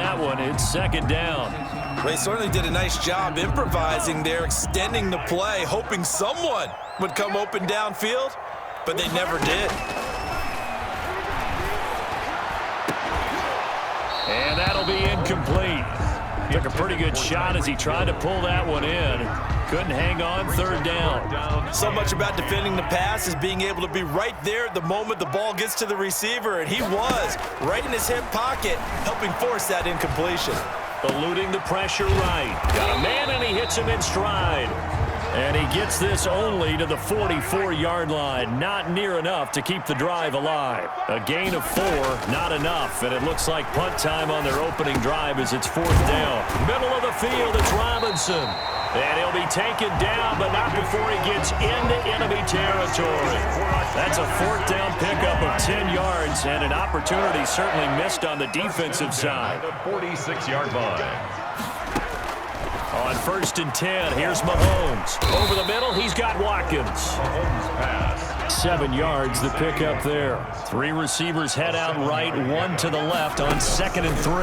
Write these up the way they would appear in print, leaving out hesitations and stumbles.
that one. It's second down. They certainly did a nice job improvising there, extending the play, hoping someone would come open downfield, but they never did. And that'll be incomplete. Took a pretty good shot as he tried to pull that one in. Couldn't hang on, third down. So much about defending the pass is being able to be right there at the moment the ball gets to the receiver, and he was right in his hip pocket, helping force that incompletion. Eluding the pressure right. Got a man, and he hits him in stride. And he gets this only to the 44-yard line. Not near enough to keep the drive alive. A gain of 4, not enough. And it looks like punt time on their opening drive as it's fourth down. Middle of the field, it's Robinson. And he'll be taken down, but not before he gets into enemy territory. That's a fourth down pickup of 10 yards, and an opportunity certainly missed on the defensive side. 46-yard line. On 1st and 10, here's Mahomes. Over the middle, he's got Watkins. Mahomes pass. 7 yards, the pickup there. 3 receivers head out right, 1 to the left on 2nd and 3.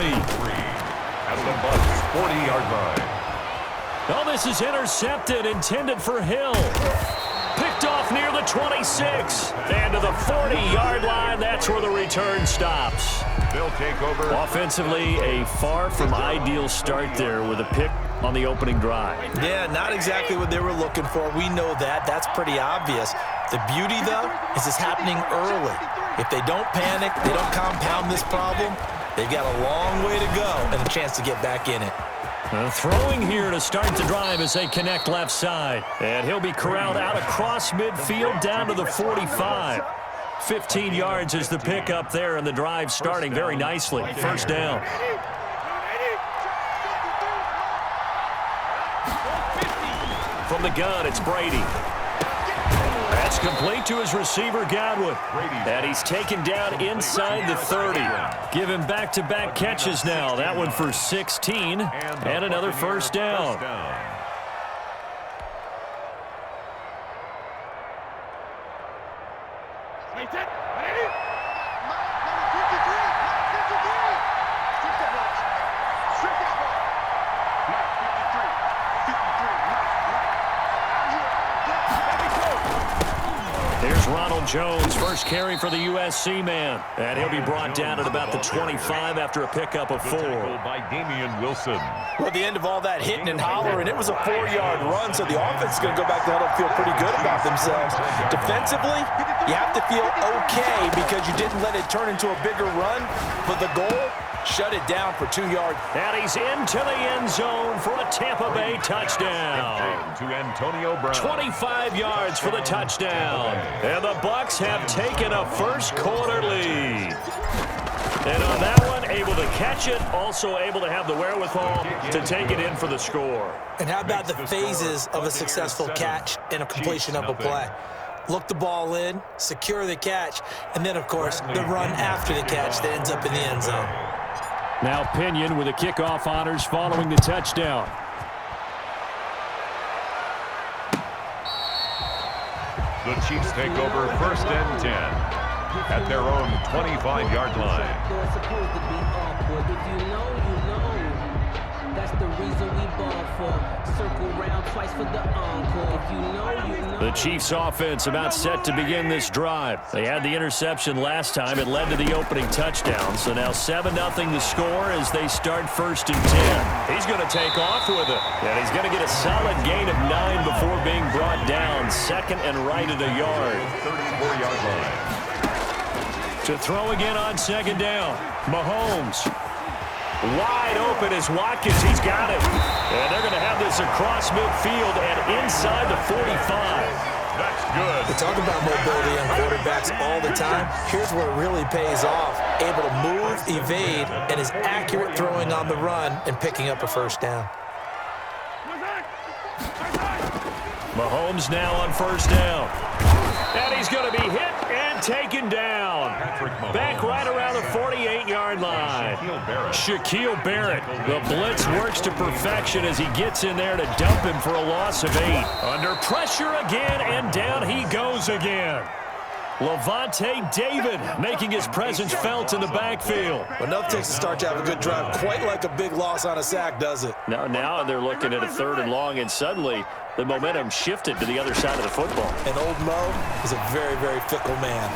At the Bucs 40-yard line. Oh, this is intercepted, intended for Hill. Picked off near the 26. And to the 40-yard line, that's where the return stops. They'll take over. Offensively, a far from ideal start there with a pick on the opening drive. Yeah, not exactly what they were looking for. We know that. That's pretty obvious. The beauty, though, is it's happening early. If they don't panic, they don't compound this problem, they've got a long way to go and a chance to get back in it. Throwing here to start the drive as they connect left side. And he'll be corralled out across midfield down to the 45. 15 yards is the pickup there, and the drive starting very nicely. First down. From the gun, it's Brady. That's complete to his receiver, Godwin. And he's taken down inside the 30. Give him back-to-back catches now. That one for 16 and another first down. Here's Ronald Jones, first carry for the USC man. And he'll be brought down at about the 25 after a pickup of 4. By Damian Wilson. Well, at the end of all that hitting and hollering, it was a 4-yard run, so the offense is going to go back to huddle and feel pretty good about themselves. Defensively, you have to feel okay because you didn't let it turn into a bigger run, but the goal, shut it down for 2 yards. And he's into the end zone for a Tampa Bay touchdown. To Antonio Brown. 25 yards for the touchdown. And the Bucs have taken a first-quarter lead. And on that one, able to catch it, also able to have the wherewithal to take it in for the score. And how about the phases of a successful catch and a completion of a play? Look the ball in, secure the catch, and then, of course, the run after the catch that ends up in the end zone. Now Pinion with the kickoff honors following the touchdown. The Chiefs take over 1st and 10 at their own 25-yard line. It's supposed to be awkward. If you know, you know. That's the reason we ball for. Circle round twice for the encore. If you know, you know. The Chiefs offense about set to begin this drive. They had the interception last time. It led to the opening touchdown. So now 7-0 the score as they start 1st and 10. He's going to take off with it. And he's going to get a solid gain of 9 before being brought down. 2nd and right at a yard. 34-yard line. To throw again on 2nd down. Mahomes. Wide open is Watkins. He's got it. And they're going to have this across midfield and inside the 45. That's good. We talk about mobility on quarterbacks all the time. Here's where it really pays off. Able to move, evade, and is accurate throwing on the run and picking up a first down. Mahomes now on 1st down. And he's going to be hit and taken down. Back right around the 48-yard line. Shaquille Barrett. The blitz works to perfection as he gets in there to dump him for a loss of 8. Under pressure again, and down he goes again. Levante David making his presence felt in the backfield. Enough takes to start to have a good drive. Quite like a big loss on a sack, does it? Now they're looking at a 3rd and long, and suddenly the momentum shifted to the other side of the football. And old Mo is a very, very fickle man.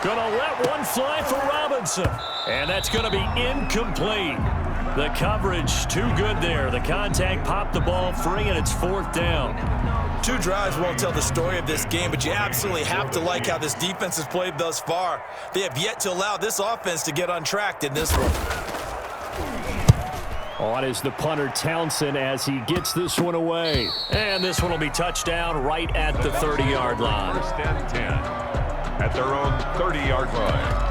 Gonna let one fly for Robinson. And that's gonna be incomplete. The coverage too good there. The contact popped the ball free, and it's 4th down. 2 drives won't tell the story of this game, but you absolutely have to like how this defense has played thus far. They have yet to allow this offense to get untracked in this one. On is the punter Townsend as he gets this one away. And this one will be touchdown right at the 30-yard line. 1st and 10 at their own 30-yard line.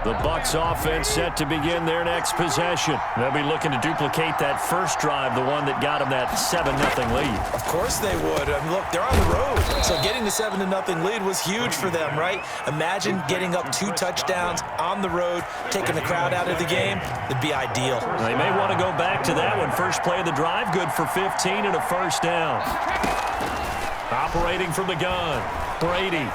The Bucs offense set to begin their next possession. They'll be looking to duplicate that first drive, the one that got them that 7-0 lead. Of course they would. I mean, look, they're on the road, so getting the 7-0 lead was huge for them, right? Imagine getting up 2 touchdowns on the road, taking the crowd out of the game. It'd be ideal. They may want to go back to that one. First play of the drive, good for 15 and a 1st down. Operating from the gun, Brady.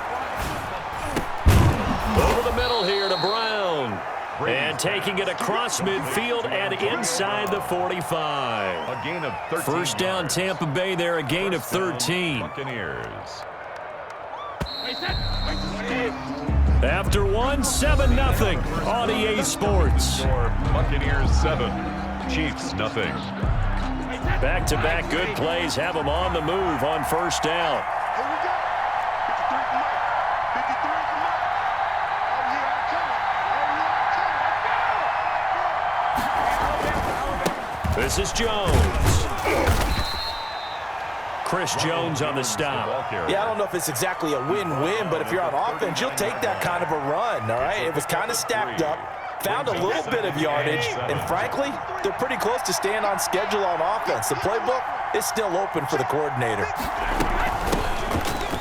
Over the middle here to Brown. And taking it across midfield and inside the 45. A gain of 13. 1st down Tampa Bay there, a gain of 13. Buccaneers. After 7-0 on EA Sports. Buccaneers 7, Chiefs nothing. Back-to-back good plays have them on the move on 1st down. This is Jones. Chris Jones on the stop. Yeah, I don't know if it's exactly a win-win, but if you're on offense, you'll take that kind of a run, all right? It was kind of stacked up, found a little bit of yardage, and frankly, they're pretty close to staying on schedule on offense. The playbook is still open for the coordinator.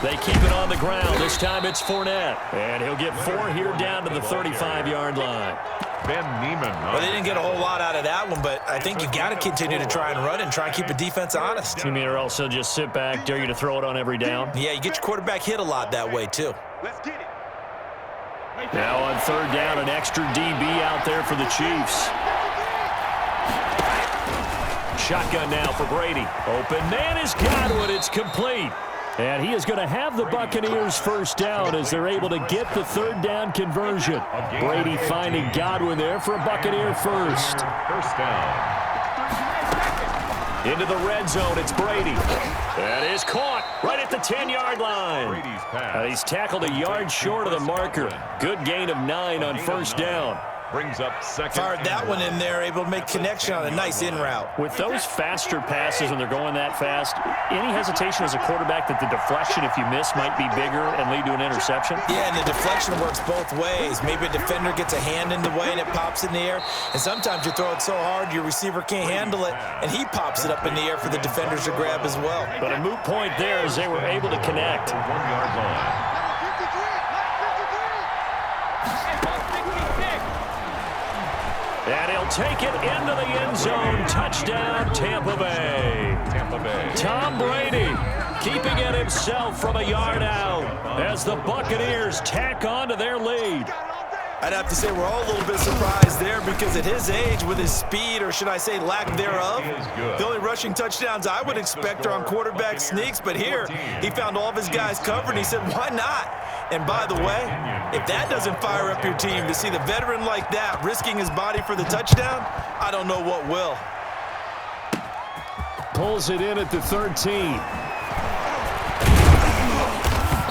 They keep it on the ground. This time it's Fournette. And he'll get 4 here down to the 35-yard line. Ben Neiman. Well, they didn't get a whole lot out of that one, but I think you got to continue to try and run and try and keep the defense honest. You mean or else he'll just sit back, dare you to throw it on every down? Yeah, you get your quarterback hit a lot that way, too. Let's get it. Now on 3rd down, an extra DB out there for the Chiefs. Shotgun now for Brady. Open man is Godwin. It's complete. And he is going to have the Buccaneers 1st down as they're able to get the 3rd down conversion. Brady finding Godwin there for a Buccaneer 1st. 1st down. Into the red zone, it's Brady. That is caught right at the 10-yard line. Brady's pass. He's tackled a yard short of the marker. Good gain of 9 on 1st down. Brings up 2nd. Fired that one in there, able to make connection on a nice in route. With those faster passes when they're going that fast, any hesitation as a quarterback that the deflection, if you miss, might be bigger and lead to an interception? Yeah, and the deflection works both ways. Maybe a defender gets a hand in the way and it pops in the air. And sometimes you throw it so hard your receiver can't handle it, and he pops it up in the air for the defenders to grab as well. But a moot point there as they were able to connect. 1-yard line. And he'll take it into the end zone. Touchdown, Tampa Bay. Tampa Bay. Tom Brady keeping it himself from a yard out as the Buccaneers tack on to their lead. I'd have to say we're all a little bit surprised there because at his age, with his speed, or should I say lack thereof, the only rushing touchdowns I would expect are on quarterback sneaks. But here, he found all of his guys covered, and he said, why not? And by the way, if that doesn't fire up your team to see the veteran like that risking his body for the touchdown, I don't know what will. Pulls it in at the 13.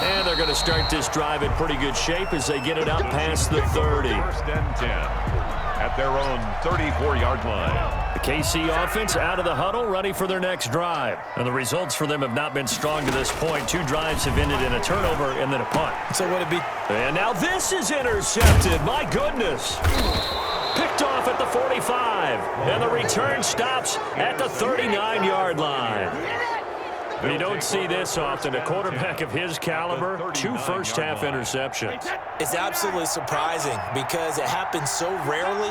And they're going to start this drive in pretty good shape as they get it out past the 30. 1st and 10 at their own 34-yard line. The KC offense out of the huddle, ready for their next drive. And the results for them have not been strong to this point. 2 drives have ended in a turnover and then a punt. So would it be? And now this is intercepted. My goodness. Picked off at the 45. And the return stops at the 39-yard line. You don't see this often. A quarterback of his caliber, 2 first-half interceptions. It's absolutely surprising because it happens so rarely.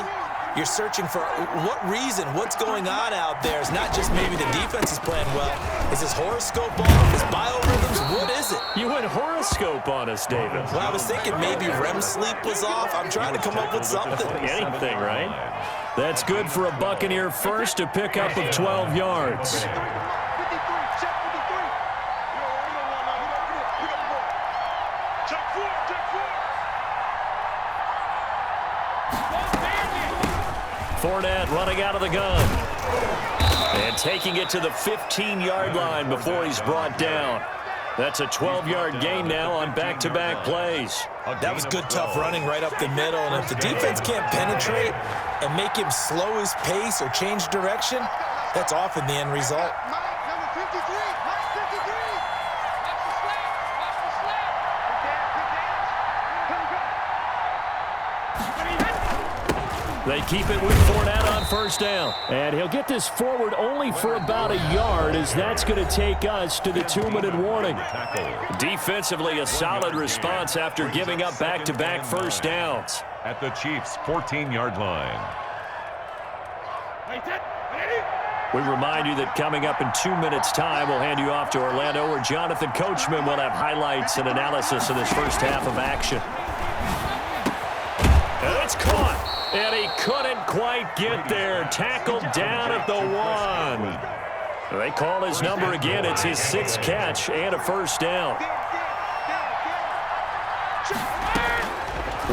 you're searching for what reason, what's going on out there. It's not just maybe the defense is playing well. Is his horoscope off? Is biorhythms? What is it? You went horoscope on us, David. Well, I was thinking maybe REM sleep was off. I'm trying to come up with something. Anything, right? That's good for a Buccaneer first, a pickup of 12 yards. Fournette running out of the gun. And taking it to the 15-yard line before he's brought down. That's a 12-yard gain now on back-to-back plays. That was good, tough running right up the middle. And if the defense can't penetrate and make him slow his pace or change direction, that's often the end result. They keep it with Fournette on first down. And he'll get this forward only for about a yard, as that's going to take us to the 2-minute warning. Defensively, a solid response after giving up back-to-back first downs. At the Chiefs' 14-yard line. We remind you that coming up in 2 minutes' time, we'll hand you off to Orlando, where Jonathan Coachman will have highlights and analysis of this first half of action. And it's caught. And he couldn't quite get there. Tackled down at the 1. They call his number again. It's his 6th catch and a first down.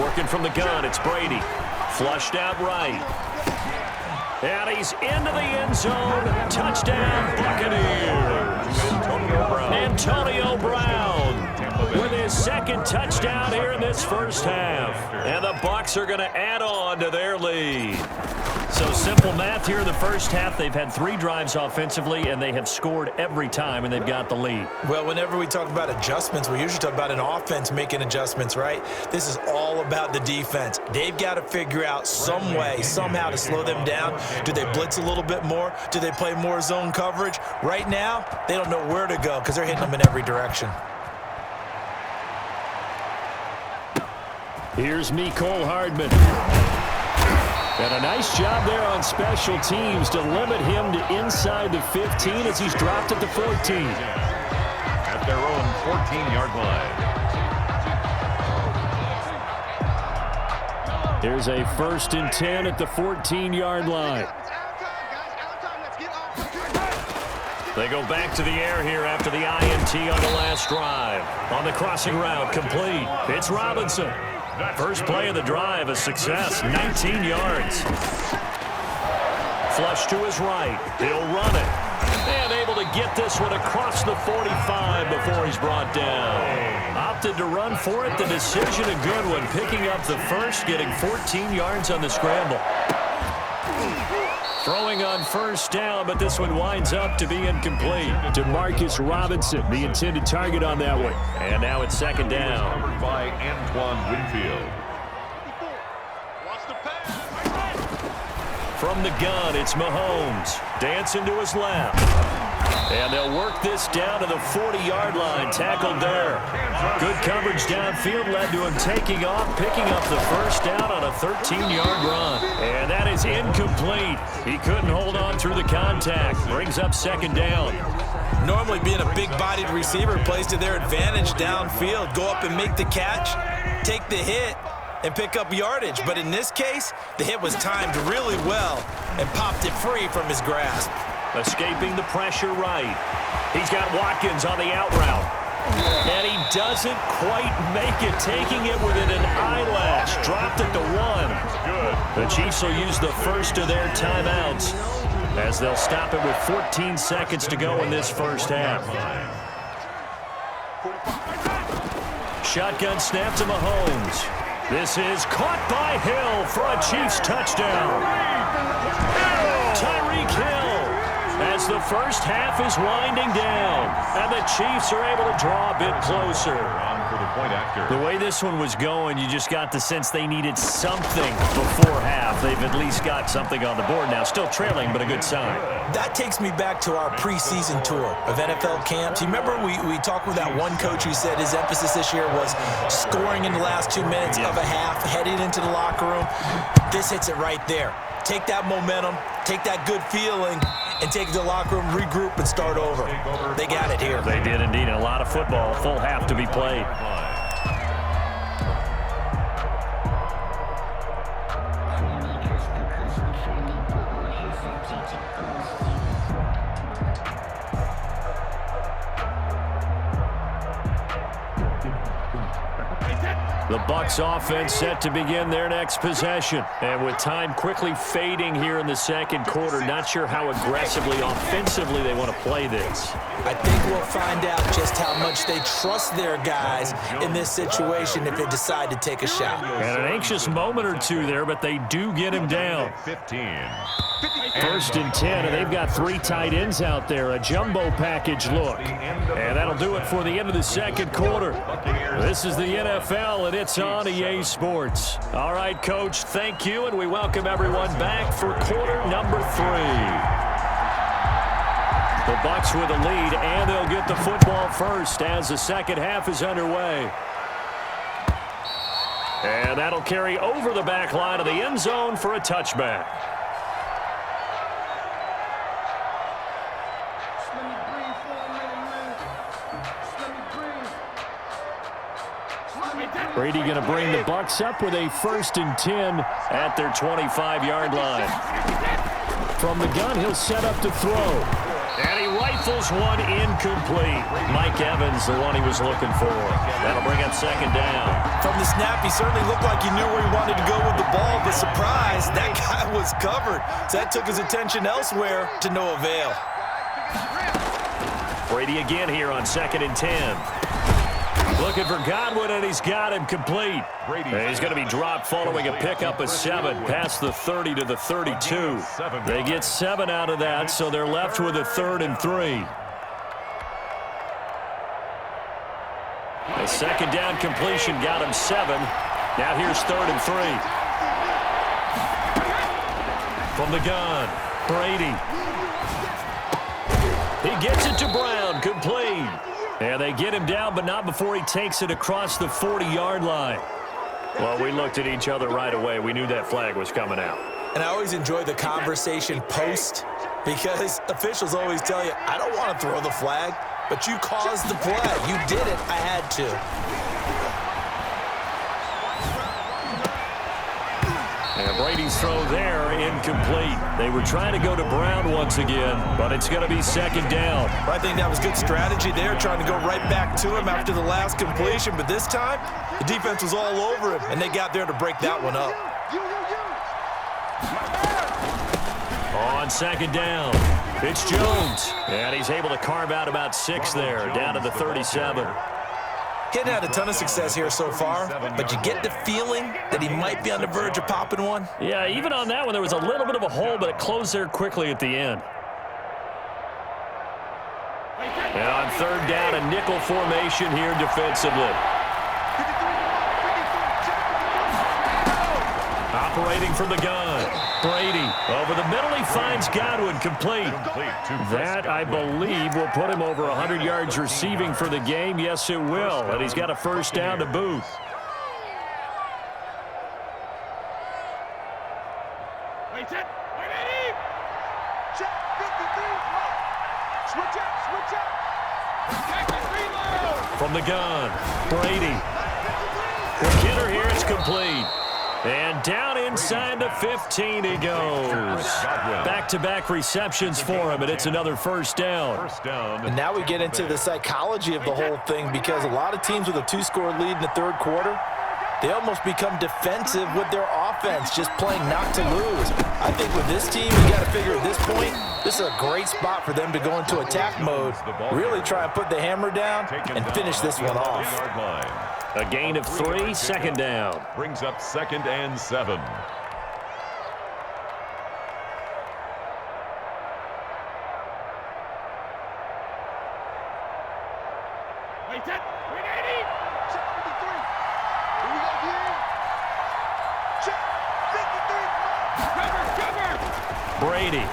Working from the gun, it's Brady. Flushed out right. And he's into the end zone. Touchdown, Buccaneers. Antonio Brown with his 2nd touchdown here in this first half. And the Bucs are going to add on to their lead. So simple math here in the first half. They've had 3 drives offensively, and they have scored every time, and they've got the lead. Well, whenever we talk about adjustments, we usually talk about an offense making adjustments, right? This is all about the defense. They've got to figure out some way, somehow to slow them down. Do they blitz a little bit more? Do they play more zone coverage? Right now, they don't know where to go because they're hitting them in every direction. Here's Mecole Hardman. And a nice job there on special teams to limit him to inside the 15 as he's dropped at the 14. At their own 14-yard line. Here's a 1st and 10 at the 14-yard line. They go back to the air here after the INT on the last drive. On the crossing route, complete. It's Robinson. First play of the drive, a success, 19 yards. Flush to his right. He'll run it. And able to get this one across the 45 before he's brought down. Opted to run for it. The decision, a good one. Picking up the first, getting 14 yards on the scramble. Throwing on first down, but this one winds up to be incomplete. Demarcus Robinson, the intended target on that one. And now it's 2nd down. Covered by Antoine Winfield. From the gun, it's Mahomes. Dancing to his left. And they'll work this down to the 40-yard line. Tackled there. Good coverage downfield led to him taking off, picking up the first down on a 13-yard run. And that is incomplete. He couldn't hold on through the contact. Brings up 2nd down. Normally being a big-bodied receiver plays to their advantage downfield. Go up and make the catch, take the hit, and pick up yardage. But in this case, the hit was timed really well and popped it free from his grasp. Escaping the pressure right. He's got Watkins on the out route. And he doesn't quite make it, taking it within an eyelash. Dropped at the 1. The Chiefs will use the first of their timeouts as they'll stop it with 14 seconds to go in this first half. Shotgun snap to Mahomes. This is caught by Hill for a Chiefs touchdown. Tyreek Hill, as the first half is winding down, and the Chiefs are able to draw a bit closer. point after. The way this one was going, you just got the sense they needed something before half. They've at least got something on the board now. Still trailing, but a good sign. That takes me back to our preseason tour of NFL camps. You remember we talked with that one coach who said his emphasis this year was scoring in the last 2 minutes of a half, heading into the locker room. This hits it right there. Take that momentum, take that good feeling, and take it to the locker room, regroup, and start over. They got it here. They did indeed. A lot of football, full half to be played. The Bucs offense set to begin their next possession. And with time quickly fading here in the second quarter, not sure how aggressively, offensively they want to play this. I think we'll find out just how much they trust their guys in this situation if they decide to take a shot. And an anxious moment or two there, but they do get him down. 15. First and 10, and they've got 3 tight ends out there. A jumbo package look. And that'll do it for the end of the second quarter. This is the NFL, and it's on EA Sports. All right, Coach, thank you, and we welcome everyone back for quarter number 3. The Bucs with a lead, and they'll get the football first as the second half is underway. And that'll carry over the back line of the end zone for a touchback. Brady going to bring the Bucs up with a first and 10 at their 25-yard line. From the gun, he'll set up to throw. And he rifles one incomplete. Mike Evans, the one he was looking for. That'll bring up second down. From the snap, he certainly looked like he knew where he wanted to go with the ball, but surprise, that guy was covered. So that took his attention elsewhere to no avail. Brady again here on second and 10. Looking for Godwin, and he's got him complete. And he's going to be dropped following a pickup of 7 past the 30 to the 32. They get 7 out of that, so they're left with a 3rd and 3. A second down completion got him 7. Now here's 3rd and 3. From the gun, Brady. He gets it to Brown, complete. And they get him down, but not before he takes it across the 40-yard line. Well, we looked at each other right away. We knew that flag was coming out. And I always enjoy the conversation post because officials always tell you, I don't want to throw the flag, but you caused the play. You did it. I had to. And Brady's throw there, incomplete. They were trying to go to Brown once again, but it's going to be second down. I think that was good strategy there, trying to go right back to him after the last completion. But this time, the defense was all over him, and they got there to break that one up. On second down, it's Jones. And he's able to carve out about 6 there, down to the 37. He hadn't had a ton of success here so far, but you get the feeling that he might be on the verge of popping one. Yeah, even on that one, there was a little bit of a hole, but it closed there quickly at the end. And on third down, a nickel formation here defensively. Operating from the gun, Brady. Over the middle, he finds Godwin, complete. That, I believe, will put him over 100 yards receiving for the game. Yes, it will. And he's got a first down to boot. From the gun, Brady. The kidder here, it's complete. And down inside the 15 he goes. Back-to-back receptions for him, and it's another first down. And now we get into the psychology of the whole thing, because a lot of teams with a 2-score lead in the third quarter, they almost become defensive with their offense, just playing not to lose. I think with this team, you got to figure at this point, this is a great spot for them to go into attack mode, really try and put the hammer down and finish this one off. A gain of 3, second down. Brings up 2nd and 7. Brady.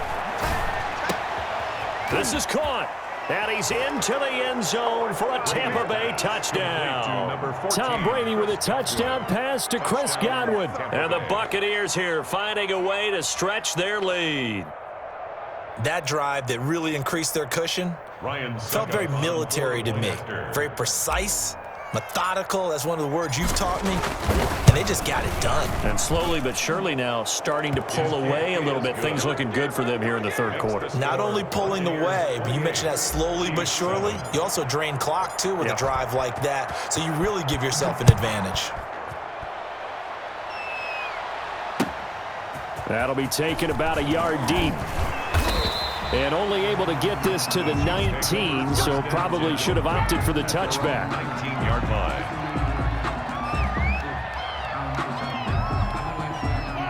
This is caught. And he's into the end zone for a Tampa Bay touchdown. Tom Brady with a touchdown pass to Chris Godwin. And the Buccaneers here finding a way to stretch their lead. That drive that really increased their cushion felt very military to me. Very precise, methodical. That's one of the words you've taught me. And they just got it done. And slowly but surely now starting to pull away a little bit. Things looking good for them here in the third quarter. Not only pulling away, but you mentioned that slowly but surely. You also drain clock, too, with a drive like that. So you really give yourself an advantage. That'll be taken about a yard deep. And only able to get this to the 19, so probably should have opted for the touchback. 19-yard line.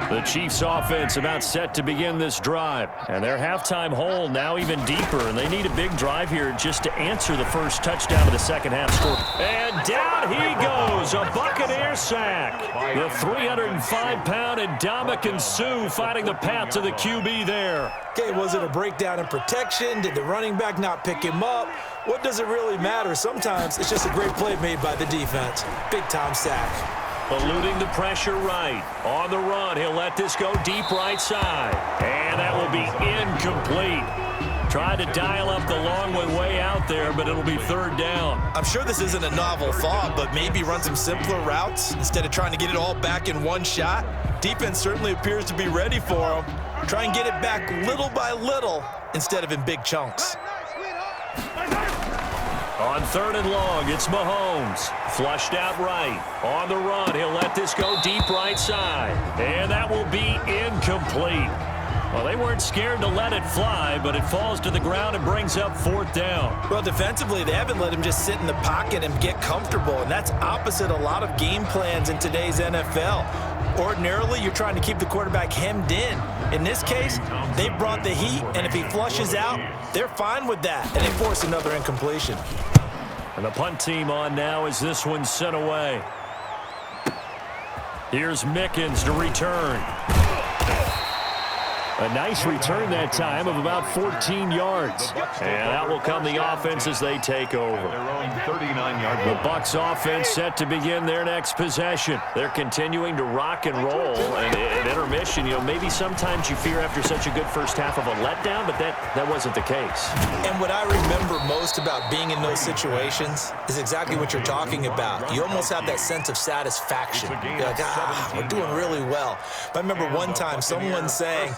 The Chiefs offense about set to begin this drive. And their halftime hole now even deeper. And they need a big drive here just to answer the first touchdown of the second half score. And down he goes. A Buccaneer sack. The 305-pound Ndamukong Suh fighting the path to the QB there. Okay, was it a breakdown in protection? Did the running back not pick him up? What does it really matter? Sometimes it's just a great play made by the defense. Big-time sack. Eluding the pressure right. On the run, he'll let this go deep right side. And that will be incomplete. Tried to dial up the long way out there, but it'll be third down. I'm sure this isn't a novel thought, but maybe run some simpler routes instead of trying to get it all back in one shot. Defense certainly appears to be ready for him. Try and get it back little by little instead of in big chunks. On third and long, it's Mahomes. Flushed out right. On the run, he'll let this go deep right side. And that will be incomplete. Well, they weren't scared to let it fly, but it falls to the ground and brings up fourth down. Well, defensively, they haven't let him just sit in the pocket and get comfortable, and that's opposite a lot of game plans in today's NFL. Ordinarily, you're trying to keep the quarterback hemmed in. In this case, they brought the heat, and if he flushes out, they're fine with that, and they force another incompletion. And the punt team on now as this one's sent away. Here's Mickens to return. A nice return that time of about 14 yards. And out will come the offense as they take over. Their own 39-yard The Bucs offense set to begin their next possession. They're continuing to rock and roll. And at intermission, maybe sometimes you fear after such a good first half of a letdown, but that wasn't the case. And what I remember most about being in those situations is exactly what you're talking about. You almost have that sense of satisfaction. You're like, we're doing really well. But I remember one time someone saying,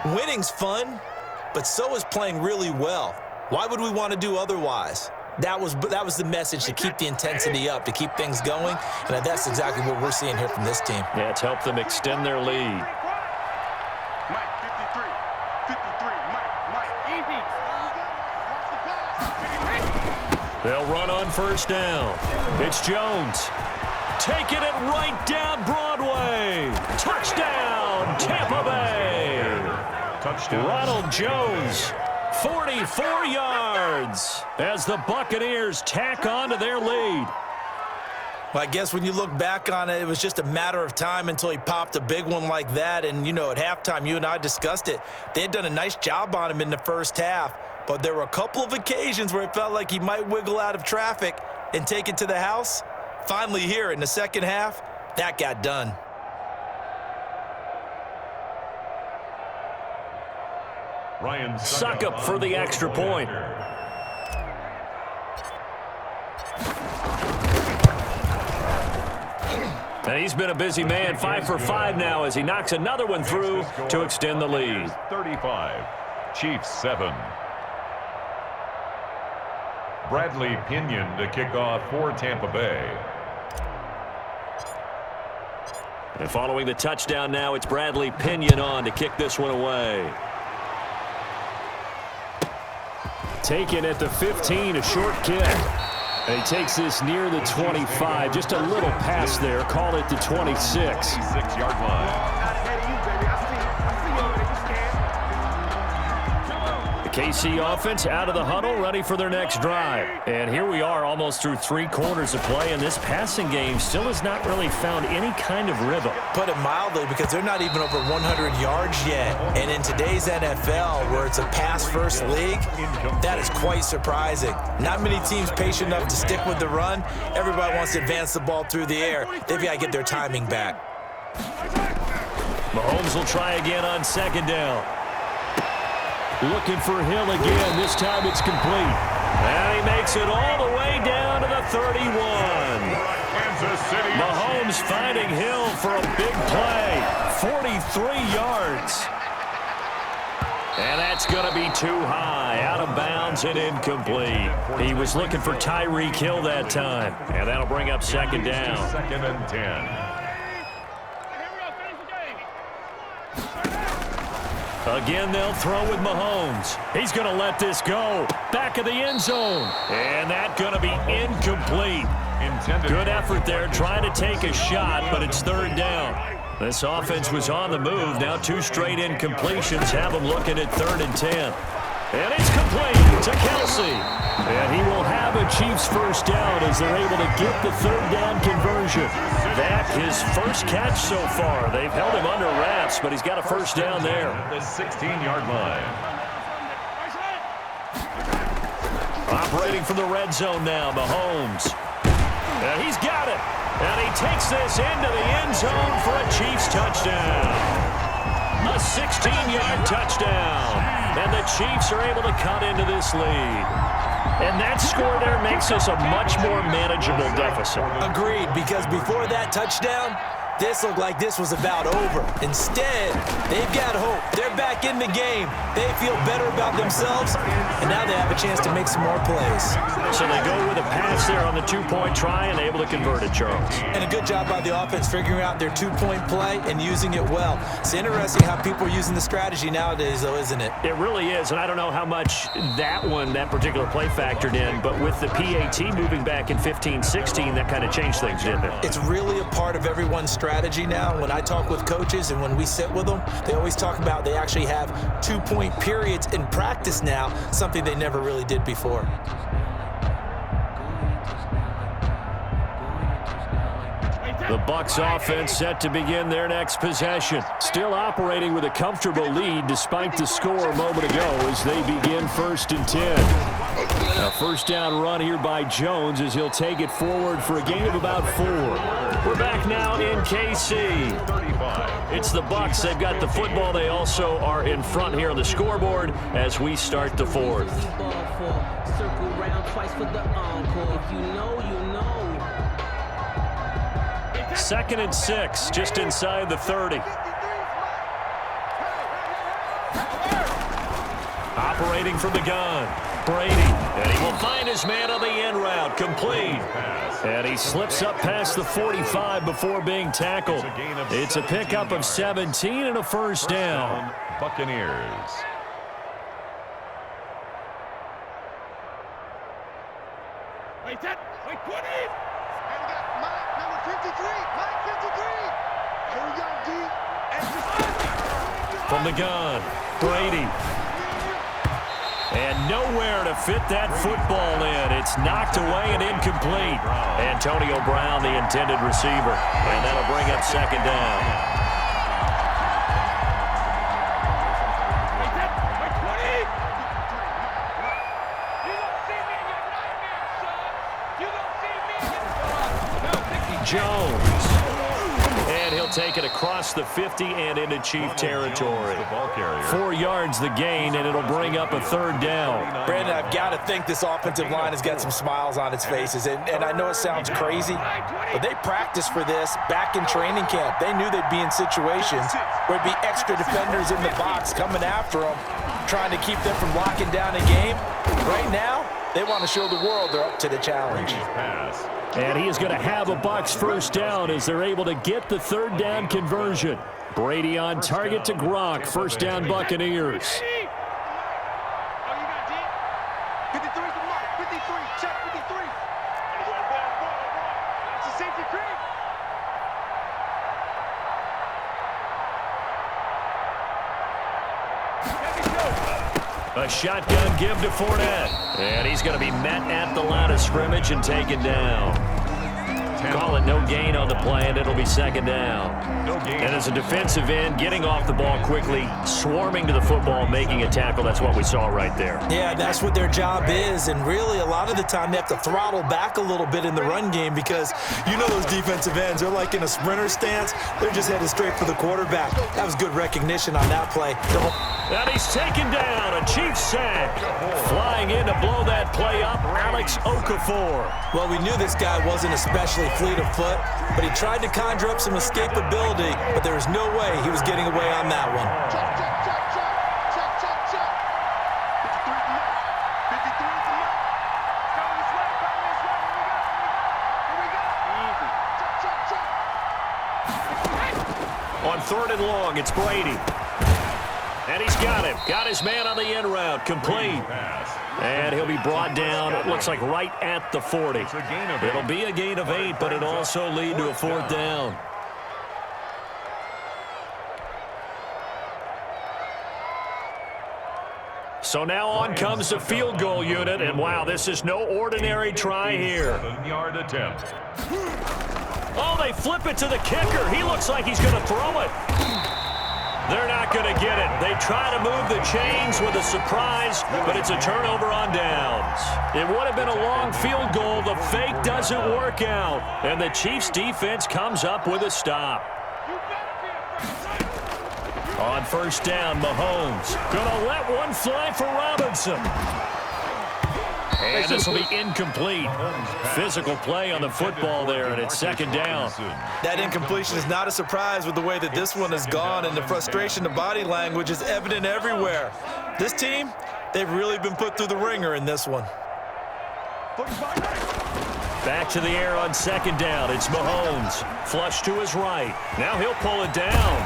winning's fun, but so is playing really well. Why would we want to do otherwise? That was the message, to keep the intensity up, to keep things going, and that's exactly what we're seeing here from this team. Yeah, it's helped them extend their lead. They'll run on first down. It's Jones. Taking it right down Broadway. Touchdown, Tampa Bay. touchdown. Ronald Jones, 44 yards as the Buccaneers tack on to their lead. Well, I guess when you look back on it, it was just a matter of time until he popped a big one like that. And, at halftime, you and I discussed it. They had done a nice job on him in the first half. But there were a couple of occasions where it felt like he might wiggle out of traffic and take it to the house. Finally here in the second half, that got done. Ryan Suckup for the extra point. And he's been a busy man, 5 for 5 now as he knocks another one through to extend the lead. 35, Chiefs 7. Bradley Pinion to kick off for Tampa Bay. And following the touchdown now, it's Bradley Pinion on to kick this one away. Taken at the 15, a short kick. And he takes this near the 25. Just a little pass there. Call it the 26. 26-yard line. The KC offense out of the huddle, ready for their next drive. And here we are almost through 3 quarters of play, and this passing game still has not really found any kind of rhythm. Put it mildly, because they're not even over 100 yards yet. And in today's NFL, where it's a pass-first league, that is quite surprising. Not many teams patient enough to stick with the run. Everybody wants to advance the ball through the air. They've got to get their timing back. Mahomes will try again on 2nd down. Looking for Hill again. This time it's complete. And he makes it all the way down to the 31. Mahomes finding Hill for a big play. 43 yards. And that's going to be too high. Out of bounds and incomplete. He was looking for Tyreek Hill that time. And that'll bring up 2nd down. 2nd and 10. Again, they'll throw with Mahomes. He's going to let this go. Back of the end zone. And that's going to be incomplete. Good effort there, trying to take a shot, but it's 3rd down. This offense was on the move. Now 2 straight incompletions have them looking at 3rd and 10. And it's complete to Kelsey. And he will have a Chiefs first down as they're able to get the 3rd down conversion. That his first catch so far. They've held him under wraps, but he's got a first down there. The 16-yard line. Operating from the red zone now, Mahomes. And he's got it. And he takes this into the end zone for a Chiefs touchdown. A 16-yard touchdown. And the Chiefs are able to cut into this lead. And that score there makes us a much more manageable deficit. Agreed, because before that touchdown, this looked like this was about over. Instead, they've got hope. They're back in the game. They feel better about themselves, and now they have a chance to make some more plays. So they go with a pass there on the 2-point try and able to convert it, Charles. And a good job by the offense figuring out their 2-point play and using it well. It's interesting how people are using the strategy nowadays, though, isn't it? It really is, and I don't know how much that particular play factored in, but with the PAT moving back in 15-16, that kind of changed things, didn't it? It's really a part of everyone's strategy now. When I talk with coaches and when we sit with them, they always talk about they actually have 2-point periods in practice now, something they never really did before. The Bucs offense set to begin their next possession. Still operating with a comfortable lead despite the score a moment ago as they begin 1st and 10. A first down run here by Jones as he'll take it forward for a gain of about 4. We're back now in KC. It's the Bucs. They've got the football. They also are in front here on the scoreboard as we start the 4th. Circle round twice for the encore. If you know, you know. 2nd and 6, just inside the 30. Operating from the gun, Brady. And he will find his man on the end route, complete. And he slips up past the 45 before being tackled. It's a pickup of 17 and a first down. Buccaneers. Wait, 20. Number 53. Here we go, D. From the gun, Brady. And nowhere to fit that football in. It's knocked away and incomplete. Antonio Brown, the intended receiver. And that'll bring up 2nd down. Jones. And he'll take it across the 50 and into Chief territory. 4 yards the gain, and it'll bring up a 3rd down. Brandon, I've got to think this offensive line has got some smiles on its faces. And I know it sounds crazy, but they practiced for this back in training camp. They knew they'd be in situations where there'd be extra defenders in the box coming after them, trying to keep them from locking down a game. Right now, they want to show the world they're up to the challenge. And he is going to have a Bucs first down as they're able to get the 3rd down conversion. Brady on target to Gronk. First down, Buccaneers. 53 is the mark. 53. Check 53. That's a safety cream. A shotgun give to Fournette. And he's going to be met at the line of scrimmage and taken down. Call it no gain on the play, and it'll be second down. And as a defensive end, getting off the ball quickly, swarming to the football, making a tackle, that's what we saw right there. Yeah, that's what their job is, and really a lot of the time they have to throttle back a little bit in the run game because you know those defensive ends, they're like in a sprinter stance. They're just headed straight for the quarterback. That was good recognition on that play. And he's taken down, a Chiefs sack. Flying in to blow that play up, Alex Okafor. Well, we knew this guy wasn't especially fleet of foot, but he tried to conjure up some escapability, but there was no way he was getting away on that one. Check, check, check, check. Check, check, check. 53 to Matt. 53 to Matt. Go this way, go this way. Here we go. Easy. Check, check, check. On 3rd and long, it's Brady. And he's got him. Got his man on the end route. Complete. And he'll be brought down, it looks like right at the 40. It'll be a gain of 8, but it'll also lead to a 4th down. So now on comes the field goal unit, and wow, this is no ordinary try here. 7-yard attempt. Oh, they flip it to the kicker. He looks like he's going to throw it. They're not going to get it. They try to move the chains with a surprise, but it's a turnover on downs. It would have been a long field goal. The fake doesn't work out, and the Chiefs defense comes up with a stop. On 1st down, Mahomes gonna let one fly for Robinson. And this will be incomplete. Physical play on the football there, and it's 2nd down. That incompletion is not a surprise with the way that this one has gone, and the frustration, the body language is evident everywhere. This team, they've really been put through the ringer in this one. Back to the air on 2nd down. It's Mahomes. Flush to his right. Now he'll pull it down.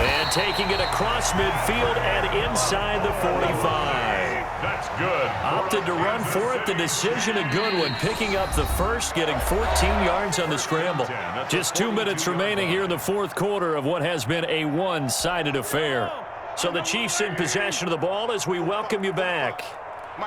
And taking it across midfield and inside the 45. That's good. Opted to run for it. The decision a good one. Picking up the first, getting 14 yards on the scramble. Just 2 minutes remaining here in the 4th quarter of what has been a one-sided affair. So the Chiefs in possession of the ball as we welcome you back.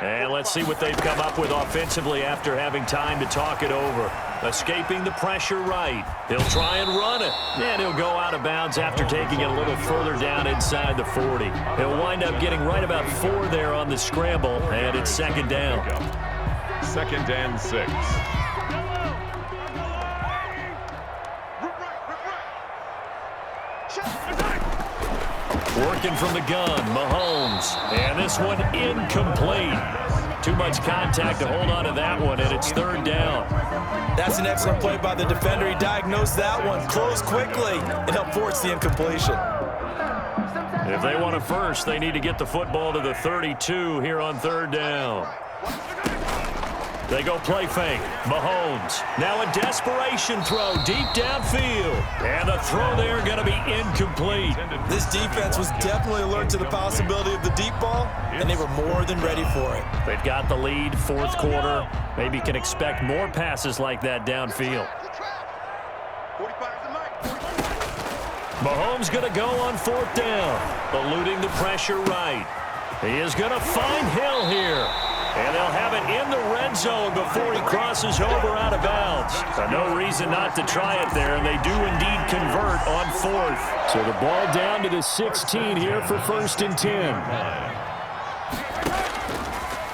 And let's see what they've come up with offensively after having time to talk it over. Escaping the pressure right. He'll try and run it. And he'll go out of bounds after taking it a little further down inside the 40. He'll wind up getting right about 4 there on the scramble, and it's 2nd down. 2nd and 6. Working from the gun, Mahomes. And this one incomplete. Too much contact to hold on to that one, and it's 3rd down. That's an excellent play by the defender. He diagnosed that one, closed quickly, and helped force the incompletion. If they want a first, they need to get the football to the 32 here on 3rd down. They go play fake. Mahomes. Now a desperation throw deep downfield. And the throw there going to be incomplete. This defense was definitely alert to the possibility of the deep ball, and they were more than ready for it. They've got the lead, 4th quarter. Maybe can expect more passes like that downfield. Mahomes going to go on 4th down. Eluding the pressure right. He is going to find Hill here. And they'll have it in the red zone before he crosses over out of bounds. So no reason not to try it there, and they do indeed convert on 4th. So the ball down to the 16 here for 1st and 10.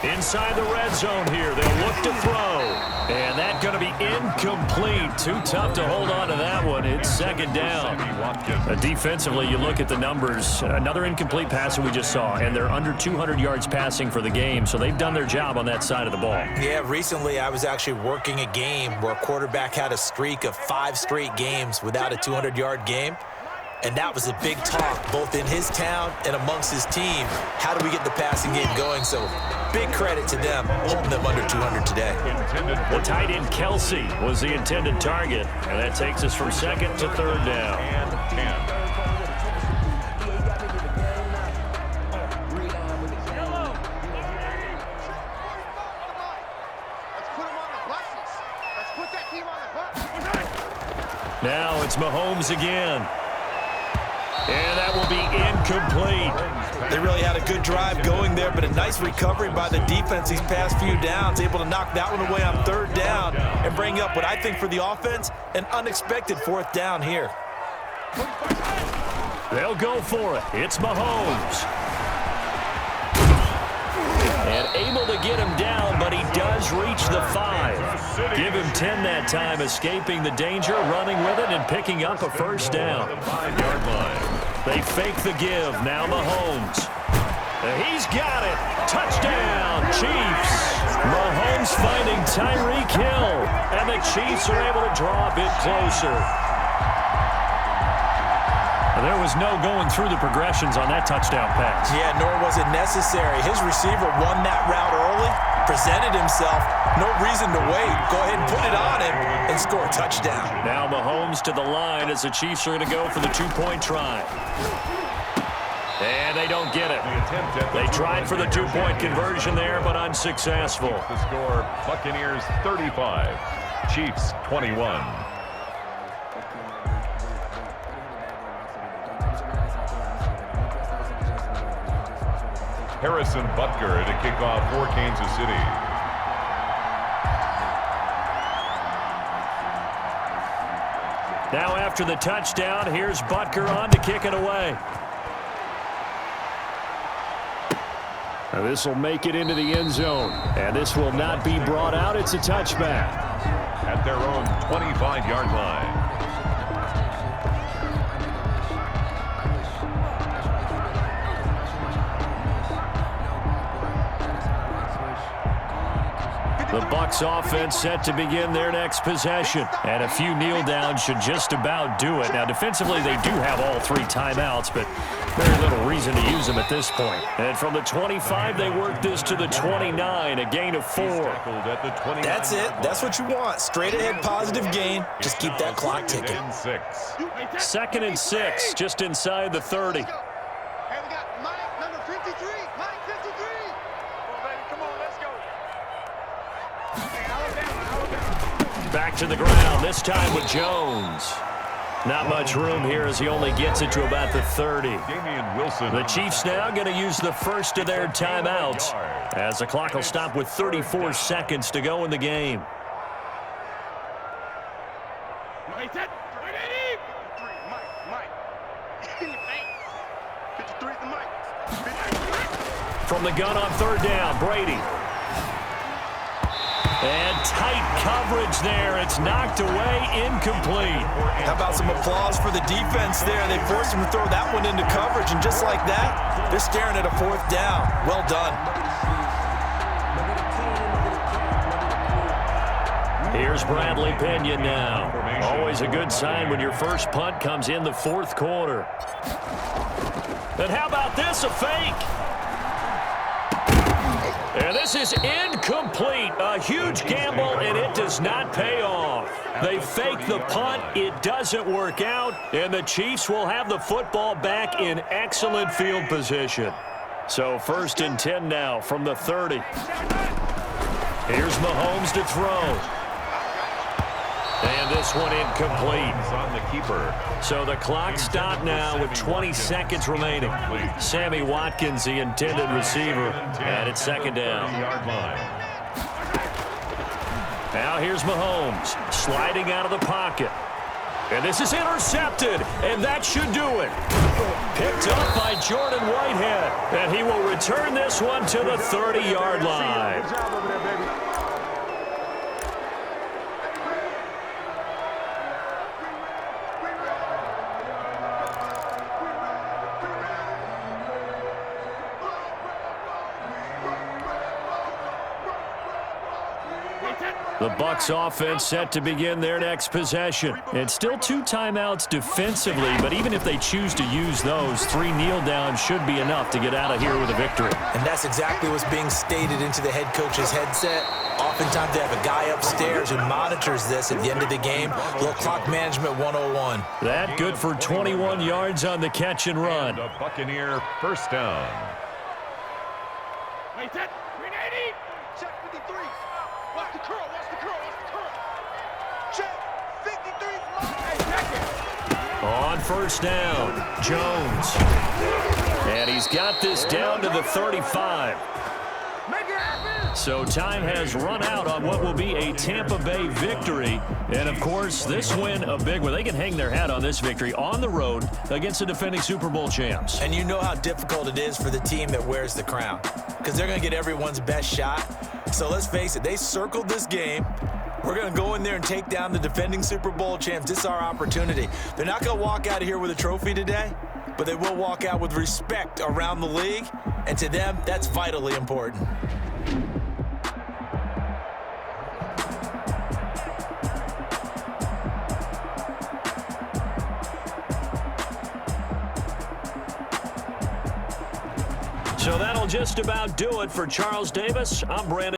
Inside the red zone here, they'll look to throw. And that's going to be incomplete. Too tough to hold on to that one. It's 2nd down. Defensively, you look at the numbers. Another incomplete pass that we just saw, and they're under 200 yards passing for the game, so they've done their job on that side of the ball. Yeah, recently I was actually working a game where a quarterback had a streak of 5 straight games without a 200-yard game. And that was a big talk, both in his town and amongst his team. How do we get the passing game going? So big credit to them, holding them under 200 today. The tight end Kelsey was the intended target, and that takes us from 2nd to 3rd down. And 10. Now it's Mahomes again. And that will be incomplete. They really had a good drive going there, but a nice recovery by the defense these past few downs, able to knock that one away on third down and bring up what I think for the offense, an unexpected fourth down here. They'll go for it. It's Mahomes. And able to get him down, but he does reach the 5. Give him 10 that time, escaping the danger, running with it, and picking up a first down. 5-yard line. They fake the give. Now Mahomes. He's got it. Touchdown, Chiefs. Mahomes finding Tyreek Hill. And the Chiefs are able to draw a bit closer. There was no going through the progressions on that touchdown pass. Yeah, nor was it necessary. His receiver won that route early, presented himself. No reason to wait. Go ahead and put it on him and score a touchdown. Now Mahomes to the line as the Chiefs are going to go for the two-point try. And they don't get it. They tried for the two-point conversion there, but unsuccessful. The score, Buccaneers 35, Chiefs 21. Harrison Butker to kick off for Kansas City. Now after the touchdown, here's Butker on to kick it away. Now this will make it into the end zone. And this will not be brought out. It's a touchback. At their own 25-yard line. The Bucs offense set to begin their next possession. And a few kneel downs should just about do it. Now, defensively, they do have all 3 timeouts, but very little reason to use them at this point. And from the 25, they work this to the 29, a gain of 4. That's it. That's what you want. Straight ahead positive gain. Just keep that clock ticking. 2nd and 6, just inside the 30. Hey, we got Mike, number 53. Mike, 53. Come on, baby. Come on, let's go. Back to the ground, this time with Jones. Not much room here as he only gets it to about the 30. The Chiefs now going to use the first of their timeouts as the clock will stop with 34 seconds to go in the game. Mike, Mike. In your face. 53 is the Mike. 53. From the gun on third down, Brady. And tight coverage there. It's knocked away, incomplete. How about some applause for the defense there? They forced him to throw that one into coverage, and just like that, they're staring at a fourth down. Well done. Here's Bradley Pinion now. Always a good sign when your first punt comes in the 4th quarter. And how about this, a fake? And this is incomplete. A huge gamble, and it does not pay off. They fake the punt. It doesn't work out, and the Chiefs will have the football back in excellent field position. So 1st and 10 now from the 30. Here's Mahomes to throw. And this one incomplete. On the keeper. So the clock stopped now with 20 seconds remaining. Sammy Watkins, the intended receiver, and it's 2nd down. Now here's Mahomes sliding out of the pocket. And this is intercepted, and that should do it. Picked up by Jordan Whitehead, and he will return this one to the 30-yard line. The Bucs offense set to begin their next possession. And still 2 timeouts defensively, but even if they choose to use those, 3 kneel downs should be enough to get out of here with a victory. And that's exactly what's being stated into the head coach's headset. Oftentimes they have a guy upstairs who monitors this at the end of the game. Little clock management 101. That good for 21 yards on the catch and run. The Buccaneer first down. Wait, that 380. Check 53. Watch the curl. Check 53. Hey, check it. On first down, Jones. And he's got this down to the 35. So time has run out on what will be a Tampa Bay victory. And, of course, this win a big one. They can hang their hat on this victory on the road against the defending Super Bowl champs. And you know how difficult it is for the team that wears the crown because they're going to get everyone's best shot. So let's face it, they circled this game. We're going to go in there and take down the defending Super Bowl champs. This is our opportunity. They're not going to walk out of here with a trophy today, but they will walk out with respect around the league. And to them, that's vitally important. So that'll just about do it for Charles Davis. I'm Brandon.